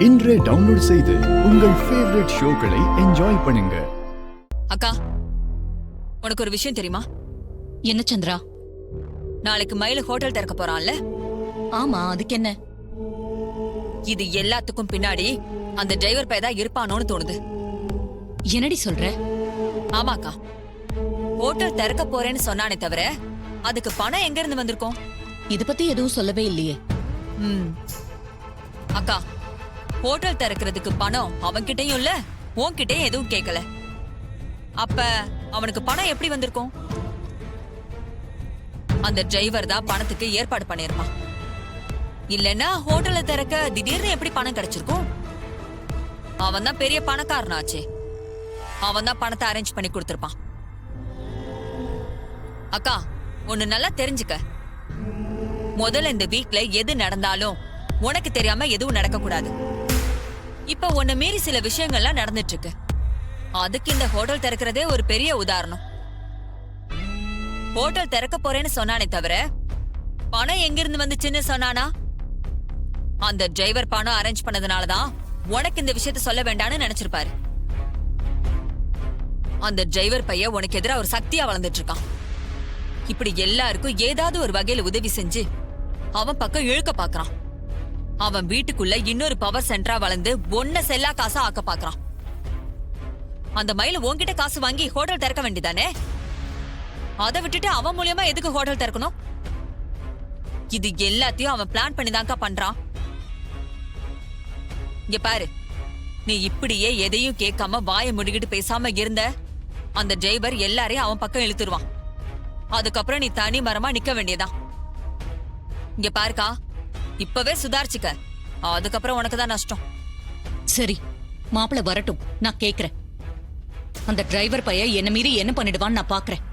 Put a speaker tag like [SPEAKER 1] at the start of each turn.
[SPEAKER 1] இன்றே டவுன்லோட் செய்து உங்கள் ஃபேவரட் ஷோக்களை என்ஜாய் பண்ணுங்க.
[SPEAKER 2] அக்கா, உனக்கு ஒரு விஷயம் தெரியுமா?
[SPEAKER 3] என்ன சந்திரா?
[SPEAKER 2] நாளைக்கு மயில ஹோட்டல் திறக்க போறான்ல?
[SPEAKER 3] ஆமா, அதுக்கு என்ன?
[SPEAKER 2] இது எல்லாத்துக்கும் பின்னாடி அந்த டிரைவர் பையதான் இருப்பானோன்னு தோணுது.
[SPEAKER 3] என்னடி சொல்ற?
[SPEAKER 2] ஆமாக்கா, ஹோட்டல் திறக்க போறேன்னு சொன்னானே தவிர அதுக்கு பணம் எங்க இருந்து வந்திருக்கும்?
[SPEAKER 3] இத பத்தி எதுவும் சொல்லவே இல்லையே.
[SPEAKER 2] அக்கா, ஹோட்டல் திறக்கிறதுக்கு பணம் அவன்கிட்டயும் இல்ல, உன்கிட்டயும் எதுவும் கேட்கல. அப்ப அவனுக்கு பணம் எப்படி வந்திருக்கும்? அந்த டிரைவர் தான் பணத்துக்கு ஏற்பாடு பண்ணிருப்பான். இல்லன்னா ஹோட்டலை திறக்க திடீர்னு எப்படி பணம் கிடைச்சிருக்கும்? அவன் தான் பெரிய பணக்காரனாச்சே, அவன் தான் பணத்தை அரேஞ்ச் பண்ணி கொடுத்திருப்பான். அக்கா, ஒண்ணு நல்லா தெரிஞ்சுக்க. முதல்ல இந்த வீக்ல எது நடந்தாலும் உனக்கு தெரியாம எதுவும் நடக்க கூடாது. இப்ப உன்னை மீறி சில விஷயங்கள்லாம் நடந்துட்டு இருக்கு. அதுக்கு இந்த ஹோட்டல் திறக்கிறதே ஒரு பெரிய உதாரணம். ஹோட்டல் திறக்க போறேன்னு சொன்னானே தவிர பணம் எங்கிருந்து வந்துச்சுன்னு சொன்னானா? அந்த டிரைவர் பணம் அரேஞ்ச் பண்ணதுனாலதான் உனக்கு இந்த விஷயத்த சொல்ல வேண்டாம்னு நினைச்சிருப்பாரு. அந்த டிரைவர் பையன் உனக்கு எதிராக ஒரு சக்தியா வளர்ந்துட்டு இருக்கான். இப்படி எல்லாருக்கும் ஏதாவது ஒரு வகையில உதவி செஞ்சு அவன் பக்கம் இழுக்க பாக்குறான். அவன் வீட்டுக்குள்ள இன்னொரு பவர் சென்டரா வளர்ந்து ஒன்ன செல்லா காசா ஆக்க பாக்குறான். அந்த மயில உன்கிட்ட காசு வாங்கி ஹோட்டல் திறக்க வேண்டியதானே? அதை விட்டுட்டு அவன் மூலியமா எதுக்கு ஹோட்டல் திறக்கணும்? இது எல்லாத்தையும் அவன் பிளான் பண்ணிதான்க்கா பண்றான். இங்க பாரு, நீ இப்படியே எதையும் கேட்காம வாயை முடிக்கிட்டு பேசாம இருந்த அந்த டிரைவர் எல்லாரையும் அவன் பக்கம் இழுத்துருவான். அதுக்கப்புறம் நீ தனி மரமா நிக்க வேண்டியதான். இங்க பாருக்கா, இப்பவே சுதாரிச்சுக்க, அதுக்கப்புறம் உனக்குதான் நஷ்டம்.
[SPEAKER 3] சரி, மாப்பிள வரட்டும், நான் கேக்குறேன். அந்த டிரைவர் பையன் என்ன மீறி என்ன பண்ணிடுவான்னு நான் பாக்குறேன்.